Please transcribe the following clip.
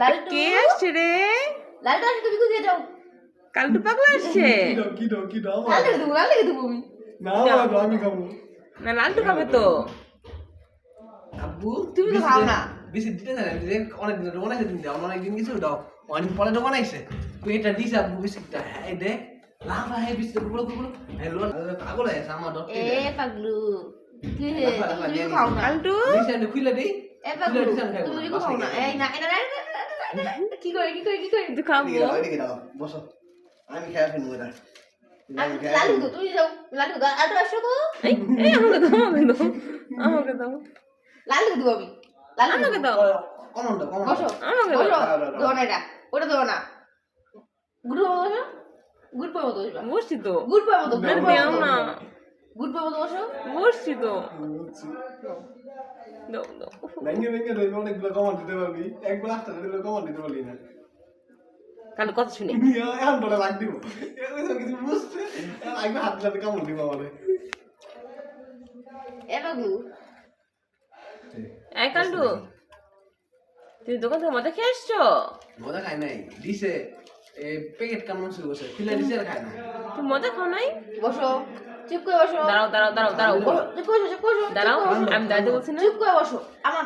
লালটু কে আসছে রে? লালটু আসে তুমি কোথায় যাও কালটু পাগলা আসছে। কি দাও লালটু দেবো আমি না আমি খাবো না লালটু খাবে তো। আব্বু তুমি তো খাও না। বেশি দিতে না যে অনেক দিন দোকান আছে তুমি দাও অনেক দিন কিছু দাও অনেক পরে দোকান আইছে তুই এটা দিস আব্বু বিস্কিটটা হ্যাঁ দে লাভা হ্যাঁ বিস্কিট বলো হ্যালো পাগল আছে আমার ডক্টর এ পাগলু কি হে তুমি তো খাও না কালটু নিশানে খুলে দেই এ পাগলু তুমি তো খাও না এই না কি করে তুই খাবো। এদিকে দাও বসো আমি খেয়ে ফেলবো এটা লালটু তো তুমি যাও লালটু লালটু আসো তো এই এই আমাকে দাও আমাকে দাও লালটু দেবো আমি লালটু আমাকে দাও কমনটা বসো আমাকে বসো দাও। দেবো না এটা ওটা দেবো না গুড বসো গুড পাবো তো বসছি তো। গুড পাবো তো আরে দাও না। গুড পাবো তো বসো বসছি তো। দাও দাও। ভেঙে দেবে অনেকগুলো কমান দিতে পারবি একবার আসতে দিলে কমান দিতে পারবি না কালু কথা শুনি। এখন তোরা লাগ দিব কিছু বুঝছে একবার হাত সাথে কামড় দিব আমারে এ পাগলু এই কালটু তুই দোকান থেকে মজা খেয়ে আসছো? মজা খাই নাই দিছে এই প্যাকেট কেমন শুরু করছে খুলে দিছে আর খাই না তুই মজা খাও নাই? বসো চুপ করে বসো দাঁড়াও দাঁড়াও দাঁড়াও দাঁড়াও চুপ করে বসো দাঁড়াও আমি দাঁড়াতে বলছি না। চুপ করে বসো আমার